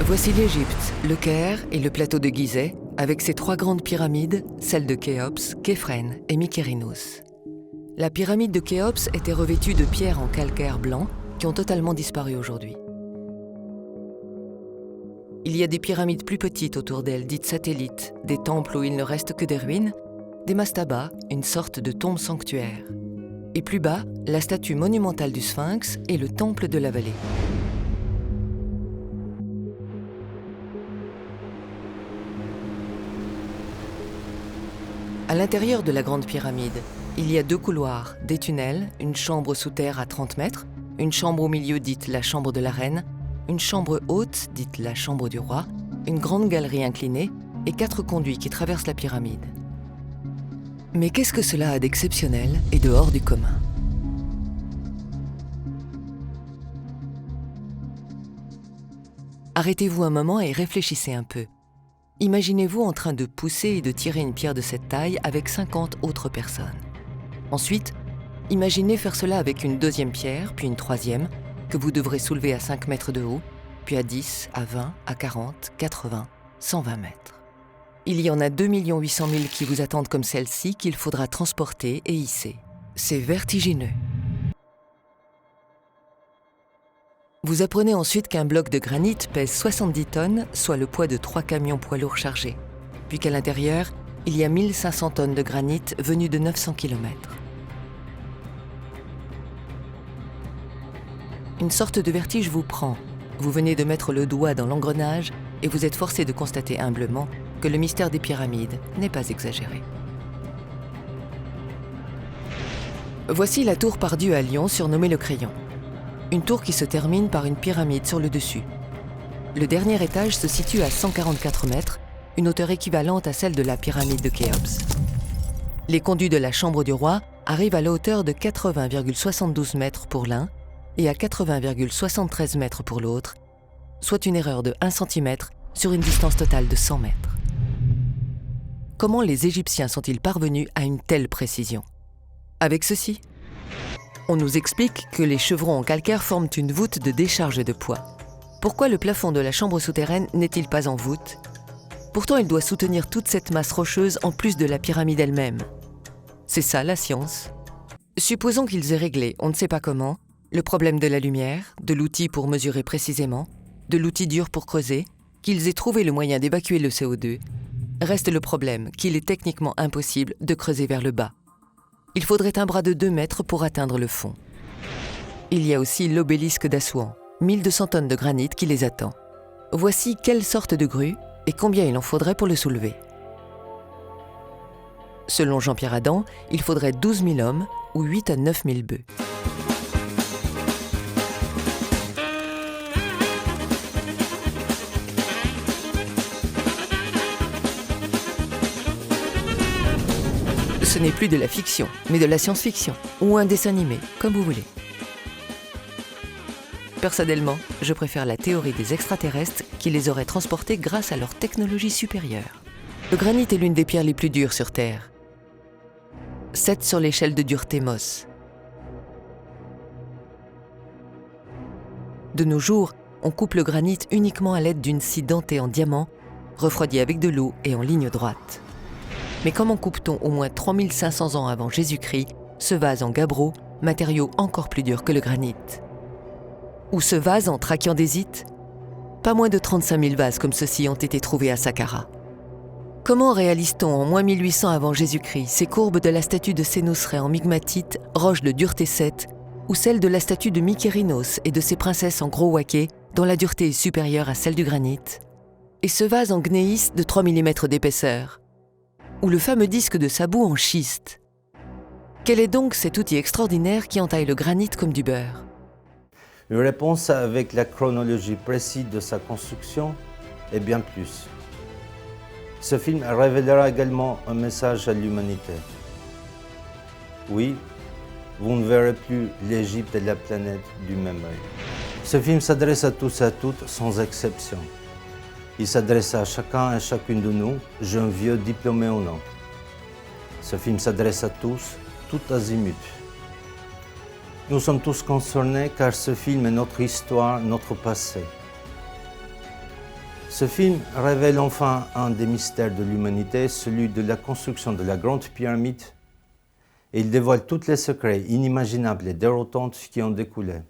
Voici l'Égypte, le Caire et le plateau de Gizeh, avec ses 3 grandes pyramides, celles de Khéops, Képhren et Mykérinos. La pyramide de Khéops était revêtue de pierres en calcaire blanc qui ont totalement disparu aujourd'hui. Il y a des pyramides plus petites autour d'elle, dites satellites, des temples où il ne reste que des ruines, des mastabas, une sorte de tombe sanctuaire. Et plus bas, la statue monumentale du Sphinx et le temple de la vallée. À l'intérieur de la grande pyramide, il y a 2 couloirs, des tunnels, une chambre sous terre à 30 mètres, une chambre au milieu dite la chambre de la reine, une chambre haute dite la chambre du roi, une grande galerie inclinée et 4 conduits qui traversent la pyramide. Mais qu'est-ce que cela a d'exceptionnel et de hors du commun ? Arrêtez-vous un moment et réfléchissez un peu. Imaginez-vous en train de pousser et de tirer une pierre de cette taille avec 50 autres personnes. Ensuite, imaginez faire cela avec une 2e pierre, puis une 3e, que vous devrez soulever à 5 mètres de haut, puis à 10, à 20, à 40, 80, 120 mètres. Il y en a 2 800 000 qui vous attendent comme celle-ci qu'il faudra transporter et hisser. C'est vertigineux. Vous apprenez ensuite qu'un bloc de granit pèse 70 tonnes, soit le poids de 3 camions poids lourds chargés, puis qu'à l'intérieur, il y a 1500 tonnes de granit venues de 900 km. Une sorte de vertige vous prend. Vous venez de mettre le doigt dans l'engrenage et vous êtes forcé de constater humblement que le mystère des pyramides n'est pas exagéré. Voici la tour Pardieu à Lyon, surnommée le Crayon. Une tour qui se termine par une pyramide sur le dessus. Le dernier étage se situe à 144 mètres, une hauteur équivalente à celle de la pyramide de Khéops. Les conduits de la chambre du roi arrivent à la hauteur de 80,72 mètres pour l'un et à 80,73 mètres pour l'autre, soit une erreur de 1 cm sur une distance totale de 100 mètres. Comment les Égyptiens sont-ils parvenus à une telle précision ? Avec ceci, on nous explique que les chevrons en calcaire forment une voûte de décharge de poids. Pourquoi le plafond de la chambre souterraine n'est-il pas en voûte ? Pourtant, il doit soutenir toute cette masse rocheuse en plus de la pyramide elle-même. C'est ça la science. Supposons qu'ils aient réglé, on ne sait pas comment, le problème de la lumière, de l'outil pour mesurer précisément, de l'outil dur pour creuser, qu'ils aient trouvé le moyen d'évacuer le CO2. Reste le problème qu'il est techniquement impossible de creuser vers le bas. Il faudrait un bras de 2 mètres pour atteindre le fond. Il y a aussi l'obélisque d'Assouan, 1200 tonnes de granit qui les attend. Voici quelle sorte de grue et combien il en faudrait pour le soulever. Selon Jean-Pierre Adam, il faudrait 12 000 hommes ou 8 à 9 000 bœufs. Ce n'est plus de la fiction, mais de la science-fiction, ou un dessin animé, comme vous voulez. Personnellement, je préfère la théorie des extraterrestres qui les auraient transportés grâce à leur technologie supérieure. Le granit est l'une des pierres les plus dures sur Terre. 7 sur l'échelle de dureté Mohs. De nos jours, on coupe le granit uniquement à l'aide d'une scie dentée en diamant, refroidie avec de l'eau et en ligne droite. Mais comment coupe-t-on au moins 3500 ans avant Jésus-Christ ce vase en gabbro, matériau encore plus dur que le granit ? Ou ce vase en trachyandésite ? Pas moins de 35 000 vases comme ceux-ci ont été trouvés à Saqqara. Comment réalise-t-on en moins 1800 avant Jésus-Christ ces courbes de la statue de Sénosrê en migmatite, roche de dureté 7, ou celle de la statue de Mykérinos et de ses princesses en gros waké, dont la dureté est supérieure à celle du granit ? Et ce vase en gneiss de 3 mm d'épaisseur ? Ou le fameux disque de Sabou en schiste. Quel est donc cet outil extraordinaire qui entaille le granit comme du beurre ? Une réponse avec la chronologie précise de sa construction et bien plus. Ce film révélera également un message à l'humanité. Oui, vous ne verrez plus l'Égypte et la planète du même œil. Ce film s'adresse à tous et à toutes sans exception. Il s'adresse à chacun et chacune de nous, jeunes, vieux, diplômés ou non. Ce film s'adresse à tous, tout azimut. Nous sommes tous concernés car ce film est notre histoire, notre passé. Ce film révèle enfin un des mystères de l'humanité, celui de la construction de la Grande Pyramide, et il dévoile tous les secrets inimaginables et déroutants qui en découlaient.